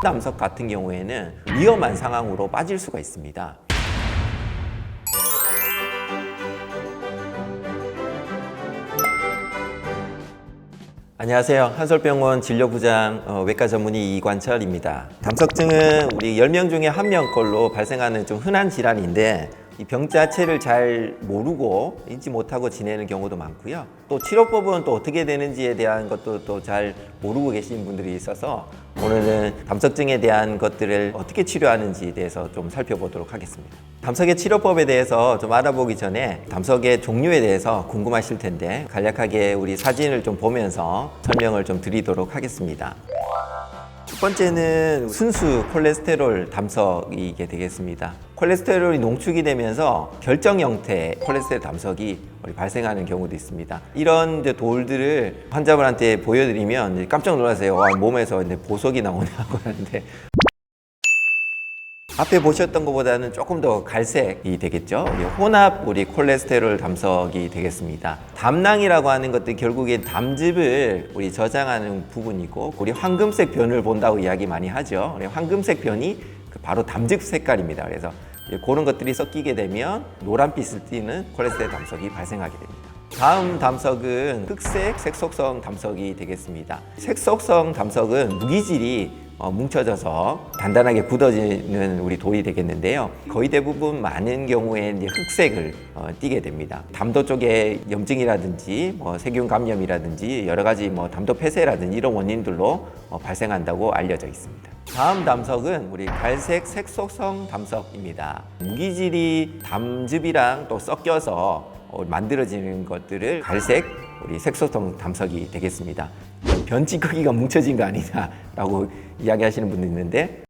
담석 같은 경우에는 위험한 상황으로 빠질 수가 있습니다. 안녕하세요. 한솔병원 진료부장 외과 전문의 이관철입니다. 담석증은 우리 10명 중에 1명 걸로 발생하는 좀 흔한 질환인데 이 병 자체를 잘 모르고 인지 못하고 지내는 경우도 많고요. 또 치료법은 또 어떻게 되는지에 대한 것도 또 잘 모르고 계신 분들이 있어서 오늘은 담석증에 대한 것들을 어떻게 치료하는지에 대해서 좀 살펴보도록 하겠습니다. 담석의 치료법에 대해서 좀 알아보기 전에 담석의 종류에 대해서 궁금하실 텐데 간략하게 우리 사진을 좀 보면서 설명을 좀 드리도록 하겠습니다. 첫 번째는 순수 콜레스테롤 담석이게 되겠습니다. 콜레스테롤이 농축이 되면서 결정 형태의 콜레스테롤 담석이 발생하는 경우도 있습니다. 이런 돌들을 환자분한테 보여드리면 깜짝 놀라세요. 몸에서 보석이 나오냐고 하는데 앞에 보셨던 것보다는 조금 더 갈색이 되겠죠. 혼합 우리 콜레스테롤 담석이 되겠습니다. 담낭이라고 하는 것도 결국에 담즙을 우리 저장하는 부분이고 우리 황금색 변을 본다고 이야기 많이 하죠. 황금색 변이 바로 담즙 색깔입니다. 그래서 그런 것들이 섞이게 되면 노란빛을 띠는 콜레스테롤 담석이 발생하게 됩니다. 다음 담석은 흑색 색소성 담석이 되겠습니다. 색소성 담석은 무기질이 뭉쳐져서 단단하게 굳어지는 우리 돌이 되겠는데요. 거의 대부분 많은 경우에 이제 흑색을 띠게 됩니다. 담도 쪽에 염증이라든지 세균 감염이라든지 여러 가지 담도 폐쇄라든지 이런 원인들로 발생한다고 알려져 있습니다. 다음 담석은 우리 갈색 색소성 담석입니다. 무기질이 담즙이랑 또 섞여서 만들어지는 것들을 갈색 우리 색소성 담석이 되겠습니다. 변치 크기가 뭉쳐진 거 아니냐라고 이야기하시는 분도 있는데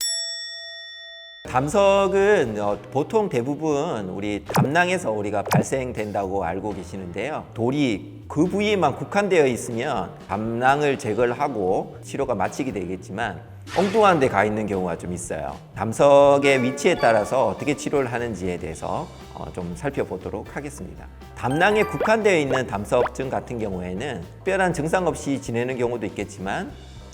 담석은 보통 대부분 우리 담낭에서 우리가 발생된다고 알고 계시는데요. 돌이 그 부위에만 국한되어 있으면 담낭을 제거를 하고 치료가 마치게 되겠지만 엉뚱한 데 가 있는 경우가 좀 있어요. 담석의 위치에 따라서 어떻게 치료를 하는지에 대해서 좀 살펴보도록 하겠습니다. 담낭에 국한되어 있는 담석증 같은 경우에는 특별한 증상 없이 지내는 경우도 있겠지만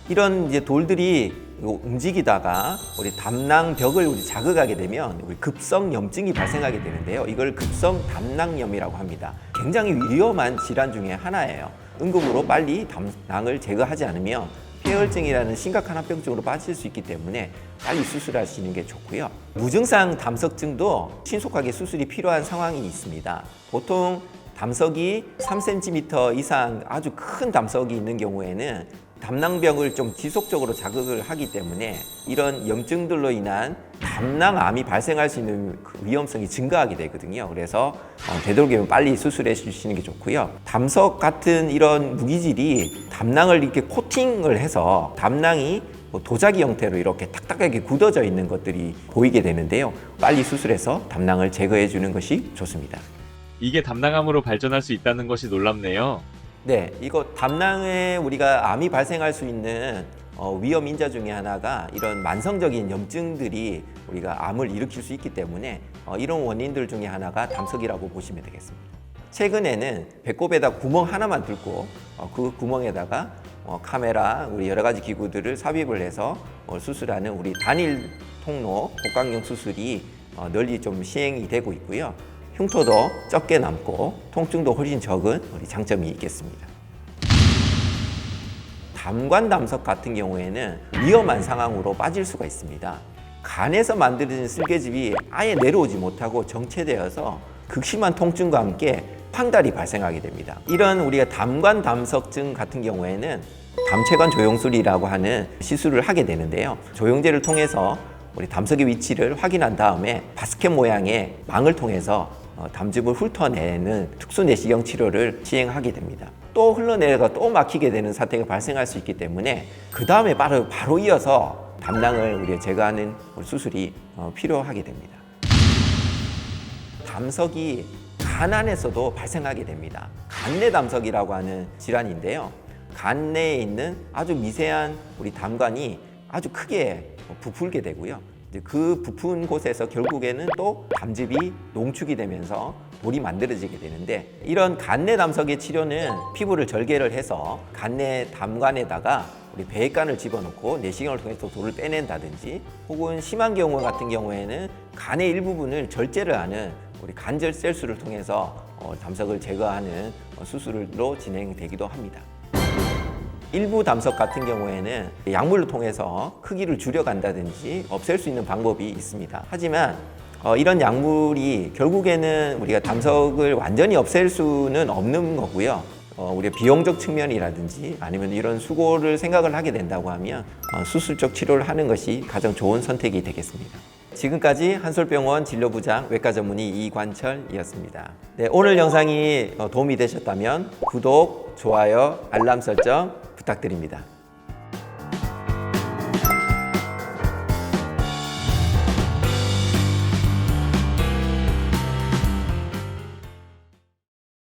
이런 이제 돌들이 움직이다가 우리 담낭벽을 우리 자극하게 되면 우리 급성 염증이 발생하게 되는데요. 이걸 급성 담낭염이라고 합니다. 굉장히 위험한 질환 중에 하나예요. 응급으로 빨리 담낭을 제거하지 않으면 폐혈증이라는 심각한 합병증으로 빠질 수 있기 때문에 빨리 수술하시는 게 좋고요. 무증상 담석증도 신속하게 수술이 필요한 상황이 있습니다. 보통 담석이 3cm 이상 아주 큰 담석이 있는 경우에는 담낭벽을 좀 지속적으로 자극을 하기 때문에 이런 염증들로 인한 담낭암이 발생할 수 있는 그 위험성이 증가하게 되거든요. 그래서 되도록이면 빨리 수술해 주시는 게 좋고요. 담석 같은 이런 무기질이 담낭을 이렇게 코팅을 해서 담낭이 도자기 형태로 이렇게 딱딱하게 굳어져 있는 것들이 보이게 되는데요. 빨리 수술해서 담낭을 제거해 주는 것이 좋습니다. 이게 담낭암으로 발전할 수 있다는 것이 놀랍네요. 네, 이거 담낭에 우리가 암이 발생할 수 있는 위험 인자 중에 하나가 이런 만성적인 염증들이 우리가 암을 일으킬 수 있기 때문에 이런 원인들 중에 하나가 담석이라고 보시면 되겠습니다. 최근에는 배꼽에다 구멍 하나만 뚫고 그 구멍에다가 카메라, 우리 여러 가지 기구들을 삽입을 해서 수술하는 우리 단일 통로 복강경 수술이 널리 좀 시행이 되고 있고요. 흉터도 적게 남고 통증도 훨씬 적은 우리 장점이 있겠습니다. 담관 담석 같은 경우에는 위험한 상황으로 빠질 수가 있습니다. 간에서 만들어진 쓸개즙이 아예 내려오지 못하고 정체되어서 극심한 통증과 함께 황달이 발생하게 됩니다. 이런 우리가 담관 담석증 같은 경우에는 담체관 조영술이라고 하는 시술을 하게 되는데요. 조영제를 통해서 우리 담석의 위치를 확인한 다음에 바스켓 모양의 망을 통해서 담즙을 훑어내는 특수 내시경 치료를 시행하게 됩니다. 또 흘러내려가 또 막히게 되는 사태가 발생할 수 있기 때문에 그 다음에 바로 이어서 담낭을 우리가 제거하는 수술이 필요하게 됩니다. 담석이 간 안에서도 발생하게 됩니다. 간내 담석이라고 하는 질환인데요. 간 내에 있는 아주 미세한 우리 담관이 아주 크게 부풀게 되고요. 그 부푼 곳에서 결국에는 또 담즙이 농축이 되면서 돌이 만들어지게 되는데 이런 간내 담석의 치료는 피부를 절개를 해서 간내 담관에다가 우리 배관을 집어넣고 내시경을 통해서 돌을 빼낸다든지, 혹은 심한 경우 같은 경우에는 간의 일부분을 절제를 하는 우리 간절셀수를 통해서 담석을 제거하는 수술로 진행되기도 합니다. 일부 담석 같은 경우에는 약물을 통해서 크기를 줄여간다든지 없앨 수 있는 방법이 있습니다. 하지만 이런 약물이 결국에는 우리가 담석을 완전히 없앨 수는 없는 거고요. 우리가 비용적 측면이라든지 아니면 이런 수고를 생각을 하게 된다고 하면 수술적 치료를 하는 것이 가장 좋은 선택이 되겠습니다. 지금까지 한솔병원 진료부장 외과 전문의 이관철이었습니다. 네, 오늘 영상이 도움이 되셨다면 구독, 좋아요, 알람 설정 부탁드립니다.